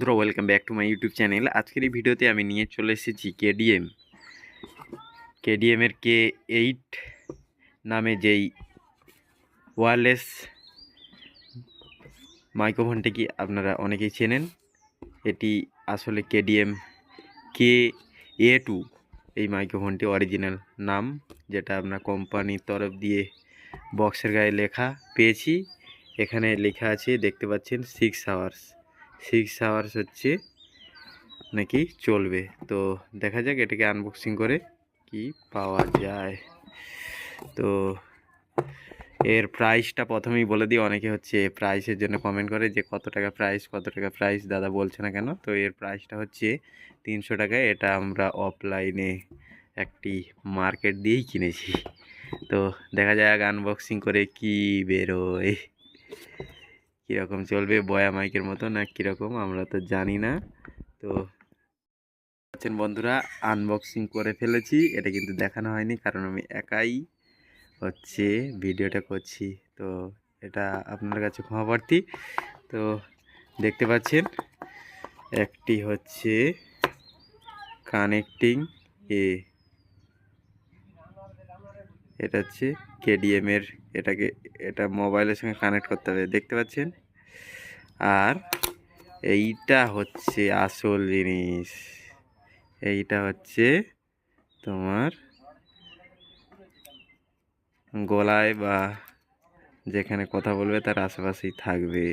বন্ধুরা, welcome back to my YouTube channel. আজকের এই ভিডিওতে আমি নিয়ে চলে এসেছি কেডিএমের K8 নামে যেই ওয়্যারলেস মাইক্রোফোনটি কি আপনারা অনেকেই চেনেন। এটি আসলে কেডিএম KA2 এই মাইক্রোফোনটি অরিজিনাল নাম, যেটা আপনার কোম্পানির তরফ দিয়ে বক্সের গায়ে লেখা পেয়েছি। এখানে লেখা আছে, দেখতে পাচ্ছেন 6 আওয়ার্স হচ্ছে নাকি চলবে। তো দেখা যাক এটাকে আনবক্সিং করে কি পাওয়া যায়। তো এর প্রাইসটা প্রথমেই বলে দিই, অনেকে হচ্ছে প্রাইসের জন্য কমেন্ট করে যে কত টাকা প্রাইস দাদা বলছে না কেন। তো এর প্রাইসটা হচ্ছে 300 টাকায়। এটা আমরা অফলাইনে একটি মার্কেট দিয়েই কিনেছি। তো দেখা যাক আনবক্সিং করে কি বেরোয়, কীরকম চলবে, বয়া মাইকের মতো না কীরকম আমরা তো জানি না। তো বন্ধুরা, আনবক্সিং করে ফেলেছি। এটা কিন্তু দেখানো হয়নি কারণ আমি একাই হচ্ছে ভিডিওটা করছি। তো এটা আপনার কাছে ক্ষমাপ্রার্থী। তো দেখতে পাচ্ছেন একটি হচ্ছে কানেক্টিং এটা হচ্ছে কেডিএমের, এটা মোবাইলের সঙ্গে কানেক্ট করতে হবে, দেখতে পাচ্ছেন। আর এইটা হচ্ছে আসল জিনিস, এইটা হচ্ছে তোমার গলায় বা যেখানে কথা বলবে তার আশেপাশেই থাকবে।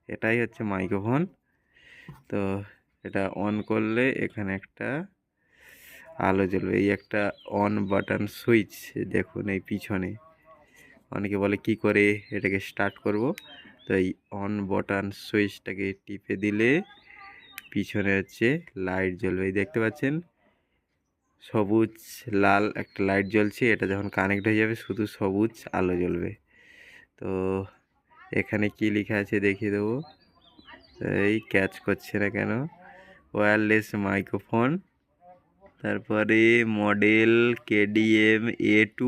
এটাই হচ্ছে মাইক্রোফোন। তো এটা অন করলে এখানে একটা আলো জ্বলবে, এই একটা অন বাটন সুইচ দেখুন এই পিছনে। অনেকে বলে কি করে এটাকে স্টার্ট করব। তো এই অন বাটন সুইচটাকে টিপে দিলে পিছনে হচ্ছে লাইট জ্বলবে, এই দেখতে পাচ্ছেন সবুজ লাল একটা লাইট জ্বলছে। এটা যখন কানেক্ট হয়ে যাবে শুধু সবুজ আলো জ্বলবে। তো এখানে কি লেখা আছে দেখিয়ে দেবো, এই ক্যাচ করছে না কেন, ওয়্যারলেস মাইক্রোফোন, তারপরে model KDM-A2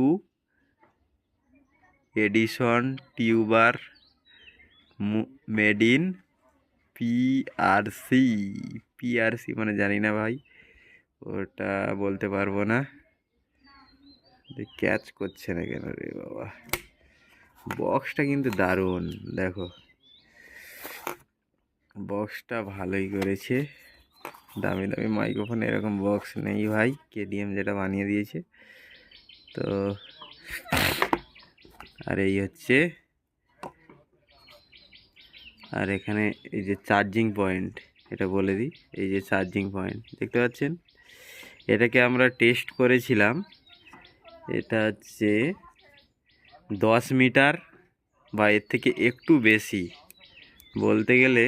edition tuber made in PRC মানে জানি না ভাই, ওটা বলতে পারবো না। ক্যাচ করছে না কেন রে বাবা। বক্সটা কিন্তু দারুণ, দেখো বক্সটা ভালোই করেছে। দামি দামি মাইক্রোফোন এরকম বক্স নেই ভাই, কেডিএম যেটা বানিয়ে দিয়েছে। তো আর এই হচ্ছে, আর এখানে এই যে চার্জিং পয়েন্ট, এটা বলে দিই, এই যে চার্জিং পয়েন্ট দেখতে পাচ্ছেন। এটাকে আমরা টেস্ট করেছিলাম, এটা হচ্ছে 10 মিটার বা এর থেকে একটু বেশি, বলতে গেলে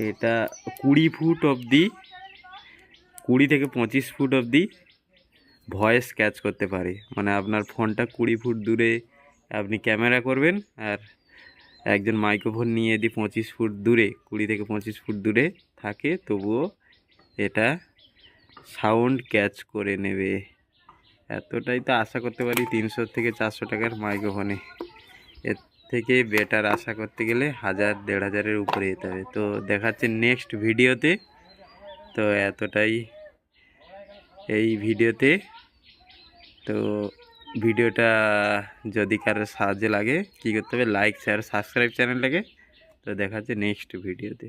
এটা 20 ফুট অবধি, 20 থেকে 25 ফুট অবধি ভয়েস ক্যাচ করতে পারে। মানে আপনার ফোনটা 20 ফুট দূরে আপনি ক্যামেরা করবেন, আর একজন মাইক্রোফোন নিয়ে যদি 25 ফুট দূরে, 20 থেকে 25 ফুট দূরে থাকে, তবুও এটা সাউন্ড ক্যাচ করে নেবে। এতটাই তো আশা করতে পারি 300 থেকে 400 টাকার মাইক্রোফোনে। এর থেকে বেটার আশা করতে গেলে 1000-1500-এর উপরে যেতে হবে। তো দেখাচ্ছে নেক্সট ভিডিওতে। তো এতটাই এই ভিডিওতে। তো ভিডিওটা যদি কারোর সাহায্য লাগে কী করতে হবে, লাইক শেয়ার সাবস্ক্রাইব চ্যানেলটাকে। তো দেখা হচ্ছে নেক্সট ভিডিওতে।